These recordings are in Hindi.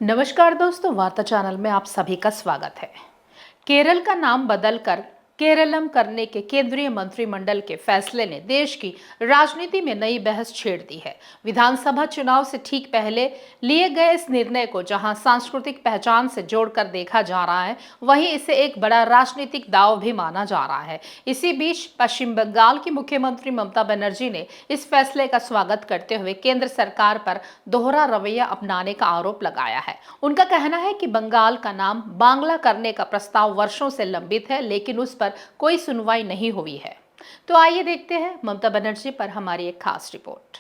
नमस्कार दोस्तों, वार्ता चैनल में आप सभी का स्वागत है। केरल का नाम बदलकर केरलम करने के केंद्रीय मंत्रिमंडल के फैसले ने देश की राजनीति में नई बहस छेड़ दी है। विधानसभा चुनाव से ठीक पहले लिए गए इस निर्णय को जहां सांस्कृतिक पहचान से जोड़कर देखा जा रहा है, वहीं इसे एक बड़ा राजनीतिक दांव भी माना जा रहा है। इसी बीच पश्चिम बंगाल की मुख्यमंत्री ममता बनर्जी ने इस फैसले का स्वागत करते हुए केंद्र सरकार पर दोहरा रवैया अपनाने का आरोप लगाया है। उनका कहना है कि बंगाल का नाम बांग्ला करने का प्रस्ताव वर्षों से लंबित है, लेकिन उस पर कोई सुनवाई नहीं हुई है। तो आइए देखते हैं ममता बनर्जी पर हमारी एक खास रिपोर्ट।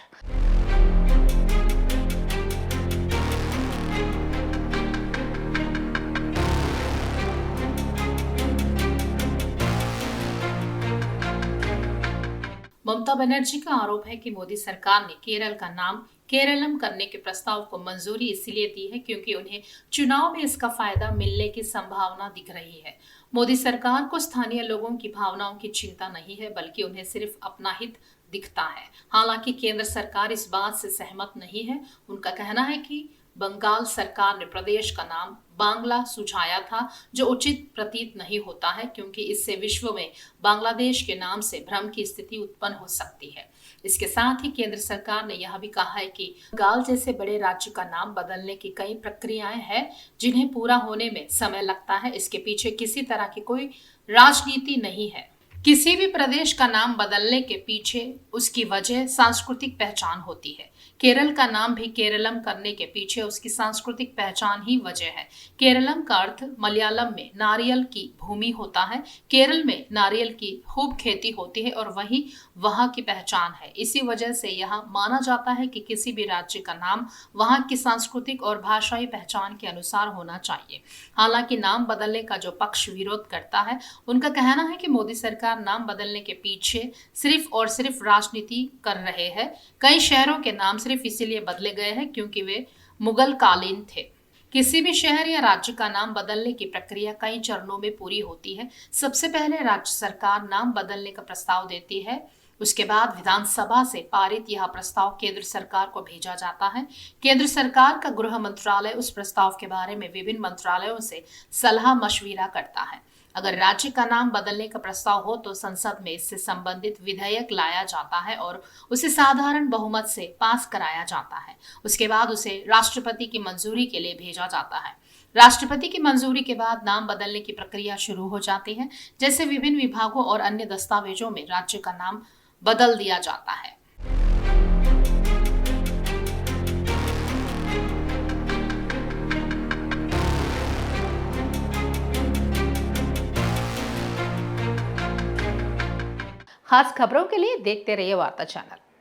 ममता बनर्जी का आरोप है कि मोदी सरकार ने केरल का नाम केरलम करने के प्रस्ताव को मंजूरी इसलिए दी है क्योंकि उन्हें चुनाव में इसका फायदा मिलने की संभावना दिख रही है। मोदी सरकार को स्थानीय लोगों की भावनाओं की चिंता नहीं है, बल्कि उन्हें सिर्फ अपना हित दिखता है। हालांकि केंद्र सरकार इस बात से सहमत नहीं है। उनका कहना है कि बंगाल सरकार ने प्रदेश का नाम बांग्ला सुझाया था, जो उचित प्रतीत नहीं होता है क्योंकि इससे विश्व में बांग्लादेश के नाम से भ्रम की स्थिति उत्पन्न हो सकती है। इसके साथ ही केंद्र सरकार ने यह भी कहा है कि बंगाल जैसे बड़े राज्य का नाम बदलने की कई प्रक्रियाएं हैं जिन्हें पूरा होने में समय लगता है। इसके पीछे किसी तरह की कोई राजनीति नहीं है। किसी भी प्रदेश का नाम बदलने के पीछे उसकी वजह सांस्कृतिक पहचान होती है। केरल का नाम भी केरलम करने के पीछे उसकी सांस्कृतिक पहचान ही वजह है। केरलम का अर्थ मलयालम में नारियल की भूमि होता है। केरल में नारियल की खूब खेती होती है और वही वहां की पहचान है। इसी वजह से यह माना जाता है कि किसी भी राज्य का नाम वहां की सांस्कृतिक और भाषाई पहचान के अनुसार होना चाहिए। हालांकि नाम बदलने का जो पक्ष विरोध करता है, उनका कहना है कि मोदी सरकार नाम बदलने के पीछे सिर्फ और सिर्फ राजनीति कर रहे हैं। कई शहरों के नाम सिर्फ इसीलिए बदले गए हैं क्योंकि वे मुगल कालीन थे। किसी भी शहर या राज्य का नाम बदलने की प्रक्रिया कई चरणों में पूरी होती है। सबसे पहले राज्य सरकार नाम बदलने का प्रस्ताव देती है। उसके बाद विधानसभा से पारित यह प्रस्ताव केंद्र सरकार को भेजा जाता है। केंद्र सरकार का गृह मंत्रालय उस प्रस्ताव के बारे में विभिन्न मंत्रालयों से सलाह मशविरा करता है। अगर राज्य का नाम बदलने का प्रस्ताव हो तो संसद में इससे संबंधित विधेयक लाया जाता है और उसे साधारण बहुमत से पास कराया जाता है। उसके बाद उसे राष्ट्रपति की मंजूरी के लिए भेजा जाता है। राष्ट्रपति की मंजूरी के बाद नाम बदलने की प्रक्रिया शुरू हो जाती है। जैसे विभिन्न विभागों और अन्य दस्तावेजों में राज्य का नाम बदल दिया जाता है। खास खबरों के लिए देखते रहिए वार्ता चैनल।